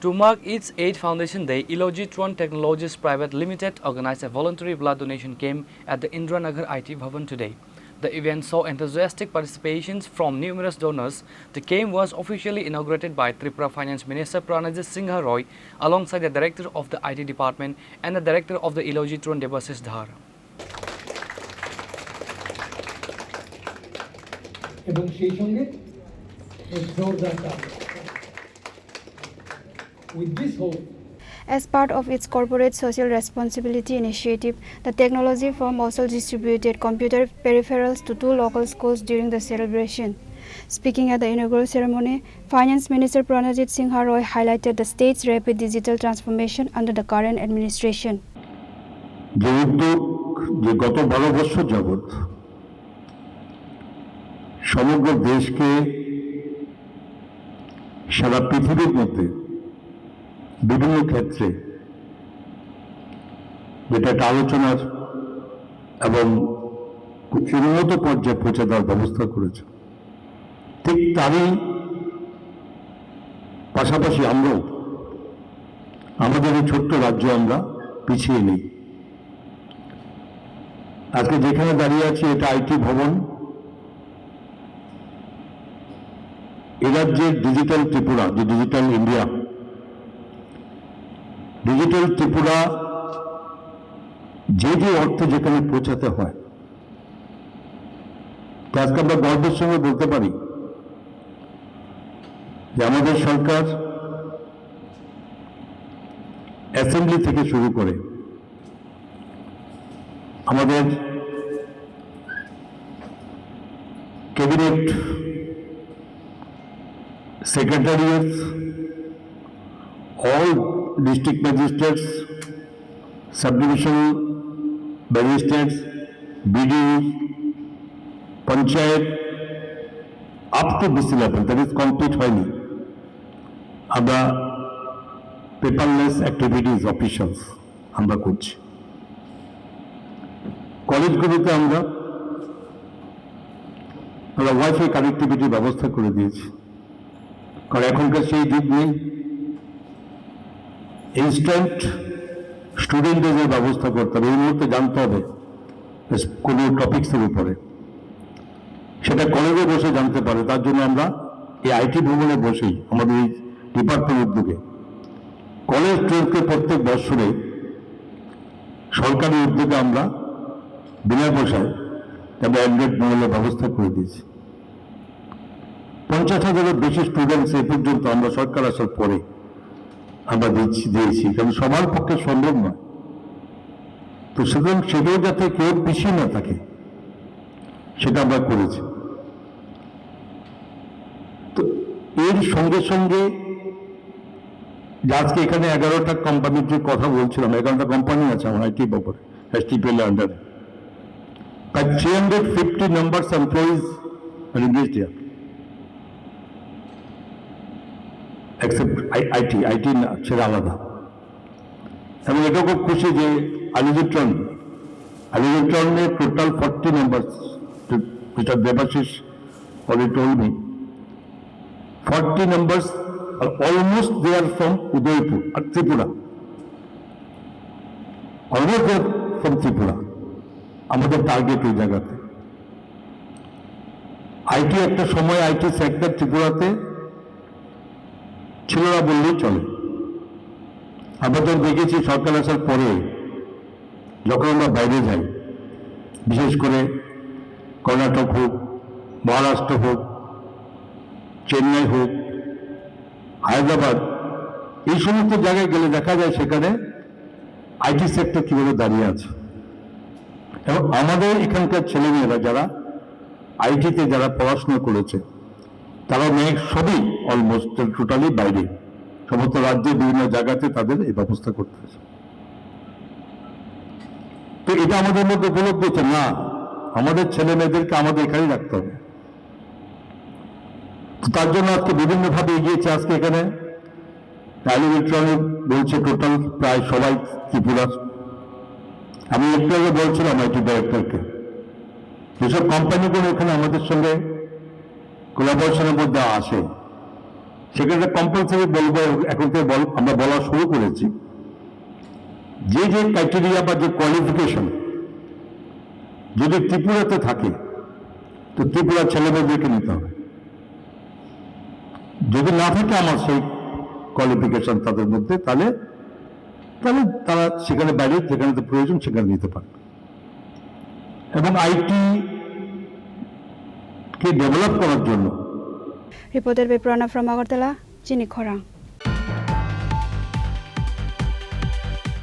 To mark its 8th Foundation Day, Elogitron Technologies Private Limited organized a voluntary blood donation camp at the Indranagar IT Bhavan today. The event saw enthusiastic participations from numerous donors. The camp was officially inaugurated by Tripura Finance Minister Pranajit Singha Roy alongside the Director of the IT Department and the Director of the Elogitron Debashish Dhar. এবং সেই সঙ্গে জোরদার with this hope. As part of its corporate social responsibility initiative, the technology firm also distributed computer peripherals to 2 local schools during the celebration. Speaking at the inaugural ceremony, Finance Minister Pranajit Singha Roy highlighted the state's rapid digital transformation under the current administration. যে উদ্যোগ যে গত 12 বছর যাবৎ সমগ্র দেশকে সারা পৃথিবীর মধ্যে বিভিন্ন ক্ষেত্রে যেটা একটা আলোচনার এবং উন্নত পর্যায়ে পৌঁছে দেওয়ার ব্যবস্থা করেছে, ঠিক তারই পাশাপাশি আমরাও আমাদের এই ছোট্ট রাজ্য আমরা পিছিয়ে নেই। আজকে যেখানে দাঁড়িয়ে আছি এটা আইটি ভবন। এ রাজ্যের ডিজিটাল ত্রিপুরা, যে ডিজিটাল ইন্ডিয়া, ডিজিটাল ত্রিপুরা যে যে অর্থে যেখানে পৌঁছাতে হয়, আজকে আমরা গর্বের সঙ্গে বলতে পারি যে আমাদের সরকার অ্যাসেম্বলি থেকে শুরু করে আমাদের cabinet secretariats, all district magistrates, subdivision magistrates, BDOs, panchayat, up to BC level, that is complete হয়নি। আমরা পেপারলেস অ্যাক্টিভিটিস অফিসিয়ালস আমরা করছি। কলেজগুলিতে আমরা ওয়াইফাই কানেক্টিভিটি ব্যবস্থা করে দিয়েছি, কারণ এখনকার সেই যুগ নেই। ইনস্ট্যান্ট স্টুডেন্ট ডেজের ব্যবস্থা করতে হবে, এই মুহূর্তে জানতে হবে কোনো টপিক্সের উপরে, সেটা কলেজে বসে জানতে পারে। তার জন্য আমরা এই আইটি ভবনে বসেই আমাদের এই ডিপার্টমেন্ট উদ্যোগে কলেজ টুয়েলভকে প্রত্যেক বছরে সরকারি উদ্যোগে আমরা বিনা পয়সায় আমরা অ্যান্ড্রয়েড মোবাইলের ব্যবস্থা করে দিয়েছি। 50,000-এর বেশি স্টুডেন্টস এ পর্যন্ত আমরা সরকার আসার পরে আমরা দিয়েছি, কারণ সবার পক্ষে সম্ভব নয়। তো সুতরাং সেটাও যাতে কেউ পিছিয়ে না থাকে সেটা আমরা করেছি। তো এর সঙ্গে সঙ্গে আজকে এখানে 11টা কোম্পানির যে কথা বলছিলাম, 11টা কোম্পানি আছে আমার আইটি ব্যাপারে এসটিপিএল আন্ডারে, প্রায় 350 numbers employees released here, except IT না, সেটা আলাদা। এবং এটা খুব খুশি যে Elogitron total 40 members, Mr. Debashish already told me, 40 members are almost there from Udaipur, Tripura, almost there from Tripura, আমাদের টার্গেট ওই জায়গাতে। আইটি একটা সময় আইটি সেক্টর ত্রিপুরাতে ছিল না বললেই চলে। আমরা তো দেখেছি সরকার আসার পরে যখন আমরা বাইরে যাই, বিশেষ করে কর্ণাটক হোক, মহারাষ্ট্র হোক, চেন্নাই হোক, হায়দ্রাবাদ, এই সমস্ত জায়গায় গেলে দেখা যায় সেখানে আইটি সেক্টর কীভাবে দাঁড়িয়ে আছে। এবং আমাদের এখানকার ছেলেমেয়েরা যারা আইটিতে যারা পড়াশোনা করেছে তারা সবই অলমোস্ট টোটালি বাইরে, সমস্ত রাজ্যে বিভিন্ন জায়গাতে তাদের এই ব্যবস্থা করতে হয়েছে। তো এটা আমাদের মধ্যে উপলব্ধ হচ্ছে না, আমাদের ছেলে মেয়েদেরকে আমাদের এখানেই রাখতে হবে। তার জন্য আজকে বিভিন্নভাবে এগিয়েছে। আজকে এখানে Elogitron বলছে টোটাল প্রায় সবাই ত্রিপুরা। আমি একটু আগে বলছিলাম আইটি ডাইরেক্টরকে, যেসব কোম্পানিগুলো এখানে আমাদের সঙ্গে কোলাবোরেশনের মধ্যে আসে সেখানে কম্পালসারি বলবো, এখন থেকে আমরা বলা শুরু করেছি, যে যে ক্রাইটেরিয়া বা যে কোয়ালিফিকেশন যদি ত্রিপুরাতে থাকে তো ত্রিপুরার ছেলেমেয়েদেরকে নিতে হবে। যদি না থাকে আমার সেই কোয়ালিফিকেশন তাদের মধ্যে, তাহলে তারা সেখানে বাইরে যেখানে প্রয়োজন সেখানে নিতে পারবে। এবং আইটি কে ডেভেলপ করার জন্য Reported by Prana from Agartala, Chini Khorang.